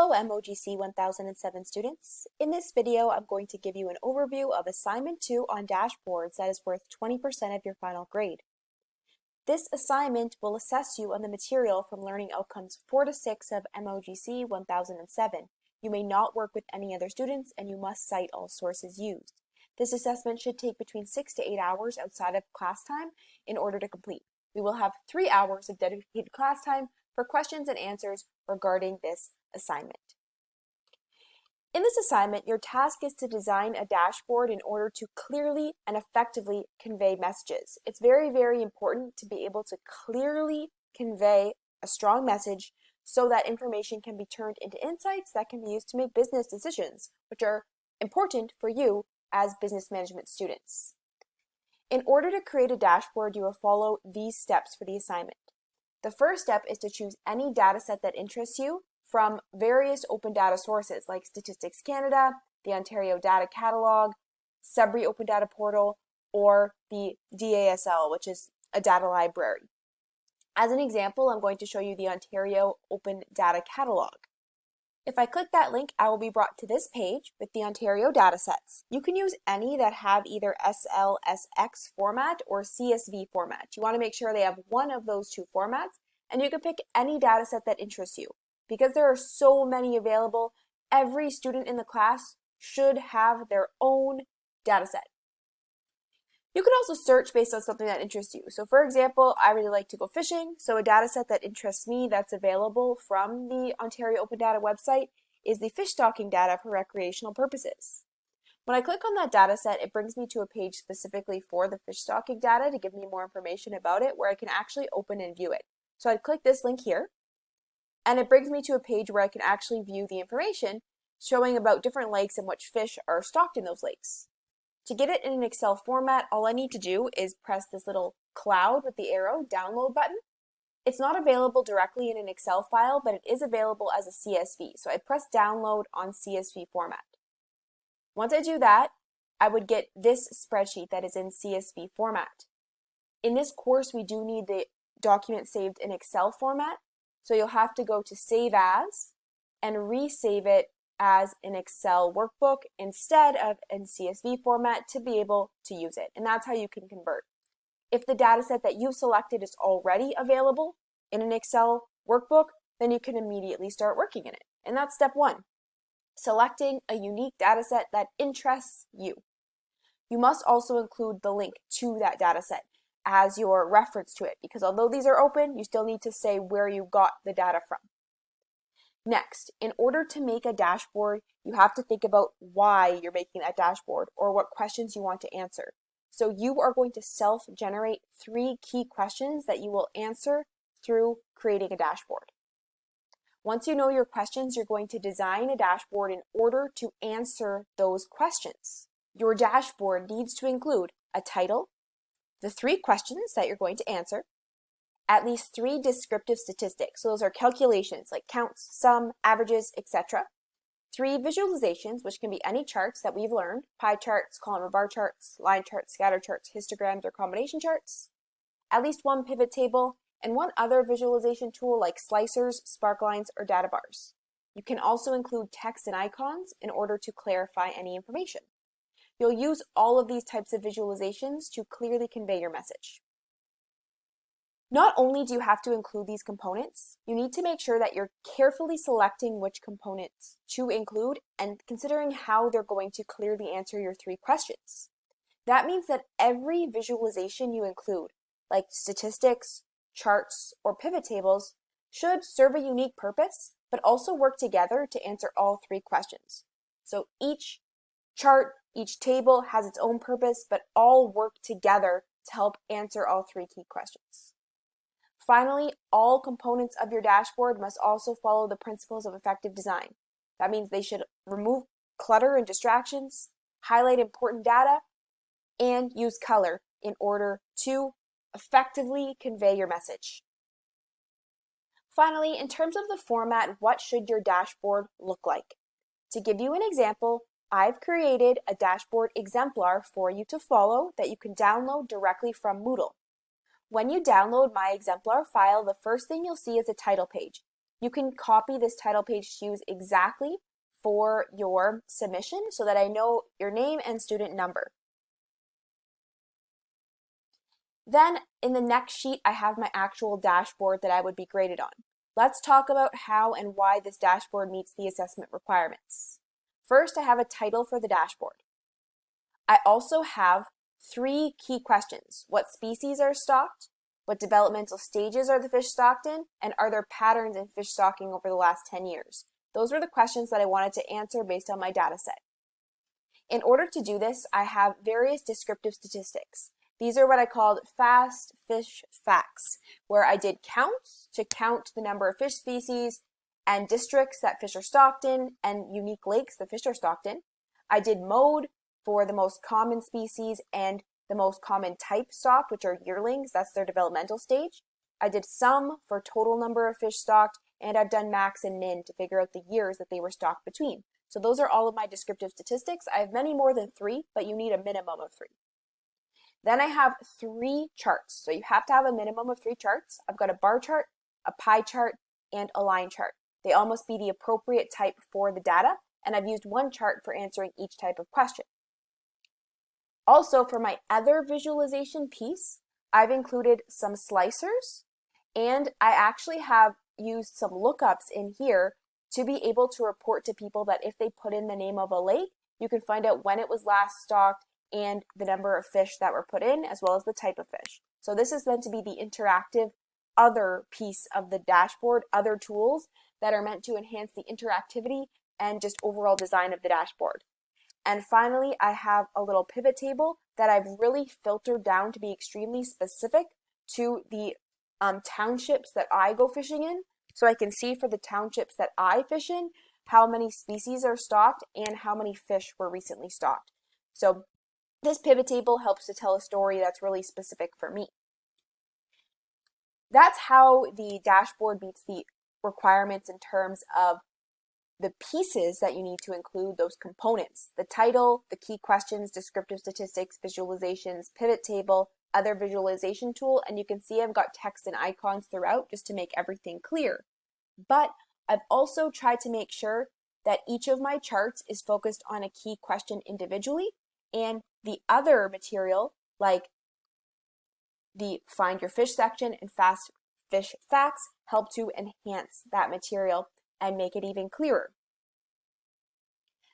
Hello MOGC 1007 students. In this video, I'm going to give you an overview of Assignment 2 on dashboards that is worth 20% of your final grade. This assignment will assess you on the material from Learning Outcomes 4 to 6 of MOGC 1007. You may not work with any other students and you must cite all sources used. This assessment should take between 6 to 8 hours outside of class time in order to complete. We will have 3 hours of dedicated class time for questions and answers regarding this assignment. In this assignment, your task is to design a dashboard in order to clearly and effectively convey messages. It's very, very important to be able to clearly convey a strong message so that information can be turned into insights that can be used to make business decisions, which are important for you as business management students. In order to create a dashboard, you will follow these steps for the assignment. The first step is to choose any data set that interests you from various open data sources like Statistics Canada, the Ontario Data Catalog, SEBRI Open Data Portal, or the DASL, which is a data library. As an example, I'm going to show you the Ontario Open Data Catalog. If I click that link, I will be brought to this page with the Ontario datasets. You can use any that have either SLSX format or CSV format. You want to make sure they have one of those two formats, and you can pick any dataset that interests you. Because there are so many available, every student in the class should have their own dataset. You can also search based on something that interests you. So for example, I really like to go fishing, so a dataset that interests me that's available from the Ontario Open Data website is the fish stocking data for recreational purposes. When I click on that dataset, it brings me to a page specifically for the fish stocking data to give me more information about it where I can actually open and view it. So I'd click this link here, and it brings me to a page where I can actually view the information showing about different lakes and which fish are stocked in those lakes. To get it in an Excel format, all I need to do is press this little cloud with the arrow download button. It's not available directly in an Excel file, but it is available as a CSV. So I press download on CSV format. Once I do that, I would get this spreadsheet that is in CSV format. In this course, we do need the document saved in Excel format. So you'll have to go to Save As and resave it as an Excel workbook instead of in CSV format to be able to use it. And that's how you can convert. If the dataset that you've selected is already available in an Excel workbook, then you can immediately start working in it. And that's step 1, selecting a unique dataset that interests you. You must also include the link to that dataset as your reference to it, because although these are open, you still need to say where you got the data from. Next, in order to make a dashboard, you have to think about why you're making that dashboard or what questions you want to answer. So you are going to self-generate 3 key questions that you will answer through creating a dashboard. Once you know your questions, you're going to design a dashboard in order to answer those questions. Your dashboard needs to include a title, the 3 questions that you're going to answer, at least 3 descriptive statistics. So those are calculations like counts, sum, averages, etc. 3 visualizations, which can be any charts that we've learned, pie charts, column or bar charts, line charts, scatter charts, histograms, or combination charts. At least 1 pivot table, and 1 other visualization tool like slicers, sparklines, or data bars. You can also include text and icons in order to clarify any information. You'll use all of these types of visualizations to clearly convey your message. Not only do you have to include these components, you need to make sure that you're carefully selecting which components to include and considering how they're going to clearly answer your 3 questions. That means that every visualization you include, like statistics, charts, or pivot tables, should serve a unique purpose, but also work together to answer all 3 questions. So each chart, each table has its own purpose, but all work together to help answer all 3 key questions. Finally, all components of your dashboard must also follow the principles of effective design. That means they should remove clutter and distractions, highlight important data, and use color in order to effectively convey your message. Finally, in terms of the format, what should your dashboard look like? To give you an example, I've created a dashboard exemplar for you to follow that you can download directly from Moodle. When you download my exemplar file, the first thing you'll see is a title page. You can copy this title page to use exactly for your submission so that I know your name and student number. Then in the next sheet, I have my actual dashboard that I would be graded on. Let's talk about how and why this dashboard meets the assessment requirements. First, I have a title for the dashboard. I also have 3 key questions. What species are stocked? What developmental stages are the fish stocked in? And are there patterns in fish stocking over the last 10 years? Those were the questions that I wanted to answer based on my data set. In order to do this, I have various descriptive statistics. These are what I called fast fish facts, where I did counts to count the number of fish species and districts that fish are stocked in and unique lakes that fish are stocked in. I did mode for the most common species and the most common type stocked, which are yearlings, that's their developmental stage. I did sum for total number of fish stocked, and I've done max and min to figure out the years that they were stocked between. So those are all of my descriptive statistics. I have many more than 3, but you need a minimum of 3. Then I have 3 charts. So you have to have a minimum of 3 charts. I've got a bar chart, a pie chart, and a line chart. They all must be the appropriate type for the data, and I've used 1 chart for answering each type of question. Also, for my other visualization piece, I've included some slicers, and I actually have used some lookups in here to be able to report to people that if they put in the name of a lake, you can find out when it was last stocked and the number of fish that were put in, as well as the type of fish. So this is meant to be the interactive other piece of the dashboard, other tools that are meant to enhance the interactivity and just overall design of the dashboard. And finally, I have a little pivot table that I've really filtered down to be extremely specific to the townships that I go fishing in. So I can see for the townships that I fish in, how many species are stocked and how many fish were recently stocked. So this pivot table helps to tell a story that's really specific for me. That's how the dashboard meets the requirements in terms of the pieces that you need to include, those components: the title, the key questions, descriptive statistics, visualizations, pivot table, other visualization tool, and you can see I've got text and icons throughout just to make everything clear. But I've also tried to make sure that each of my charts is focused on a key question individually, and the other material, like the Find Your Fish section and Fast Fish Facts, help to enhance that material and make it even clearer.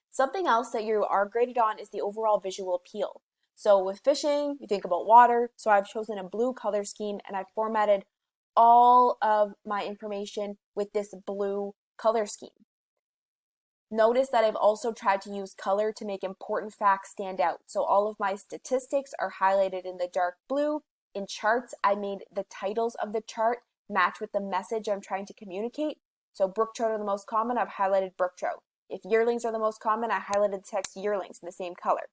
Something else that you are graded on is the overall visual appeal. So with fishing, you think about water, so I've chosen a blue color scheme and I've formatted all of my information with this blue color scheme. Notice that I've also tried to use color to make important facts stand out. So all of my statistics are highlighted in the dark blue. In charts, I made the titles of the chart match with the message I'm trying to communicate. So brook trout are the most common, I've highlighted brook trout. If yearlings are the most common, I highlighted the text yearlings in the same color.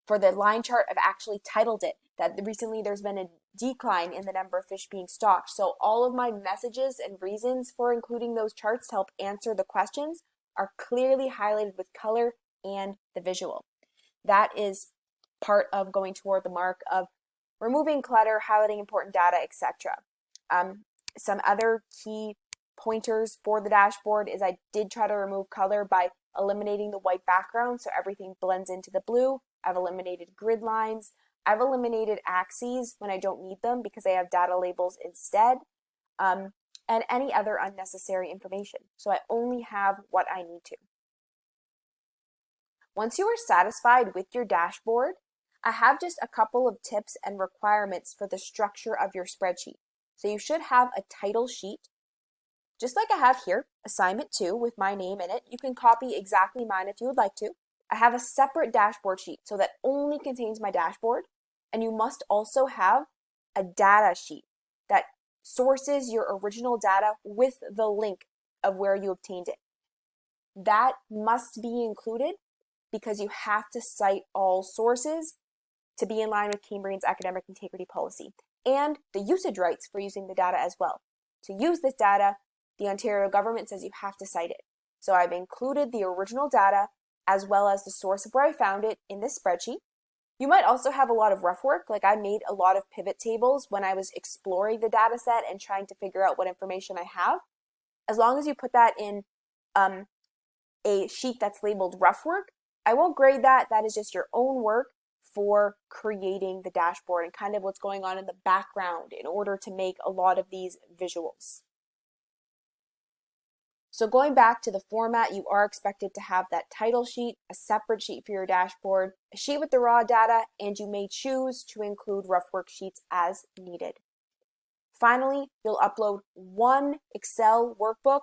For the line chart, I've actually titled it that recently there's been a decline in the number of fish being stocked. So all of my messages and reasons for including those charts to help answer the questions are clearly highlighted with color and the visual. That is part of going toward the mark of removing clutter, highlighting important data, etc. Some other key pointers for the dashboard is I did try to remove color by eliminating the white background so everything blends into the blue. I've eliminated grid lines. I've eliminated axes when I don't need them because I have data labels instead, and any other unnecessary information. So I only have what I need to. Once you are satisfied with your dashboard, I have just a couple of tips and requirements for the structure of your spreadsheet. So you should have a title sheet, just like I have here, assignment 2 with my name in it. You can copy exactly mine if you would like to. I have a separate dashboard sheet, so that only contains my dashboard. And you must also have a data sheet that sources your original data with the link of where you obtained it. That must be included because you have to cite all sources to be in line with Cambrian's academic integrity policy and the usage rights for using the data as well. To use this data, the Ontario government says you have to cite it. So I've included the original data as well as the source of where I found it in this spreadsheet. You might also have a lot of rough work, like I made a lot of pivot tables when I was exploring the data set and trying to figure out what information I have. As long as you put that in a sheet that's labeled rough work, I won't grade that. That is just your own work for creating the dashboard and kind of what's going on in the background in order to make a lot of these visuals. So going back to the format, you are expected to have that title sheet, a separate sheet for your dashboard, a sheet with the raw data, and you may choose to include rough worksheets as needed. Finally, you'll upload one Excel workbook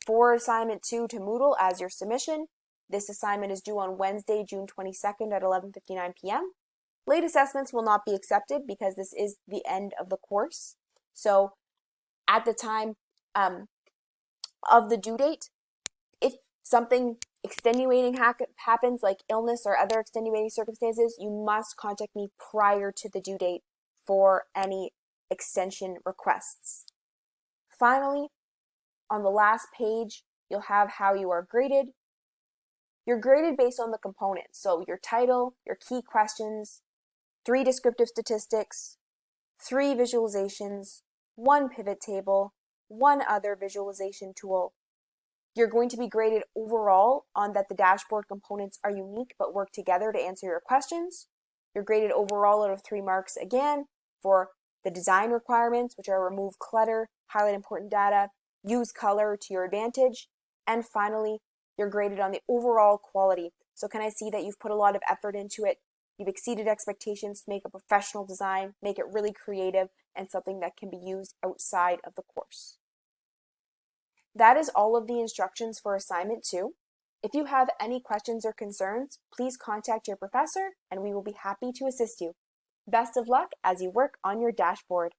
for assignment 2 to Moodle as your submission. This assignment is due on Wednesday, June 22nd at 11:59 p.m. Late assessments will not be accepted because this is the end of the course. So at the time of the due date, if something extenuating happens like illness or other extenuating circumstances, you must contact me prior to the due date for any extension requests. Finally, on the last page, you'll have how you are graded. You're graded based on the components. So your title, your key questions, 3 descriptive statistics, 3 visualizations, 1 pivot table, 1 other visualization tool. You're going to be graded overall on that the dashboard components are unique but work together to answer your questions. You're graded overall out of 3 marks again for the design requirements, which are remove clutter, highlight important data, use color to your advantage, and finally, you're graded on the overall quality. So can I see that you've put a lot of effort into it? You've exceeded expectations to make a professional design, make it really creative, and something that can be used outside of the course. That is all of the instructions for assignment 2. If you have any questions or concerns, please contact your professor and we will be happy to assist you. Best of luck as you work on your dashboard.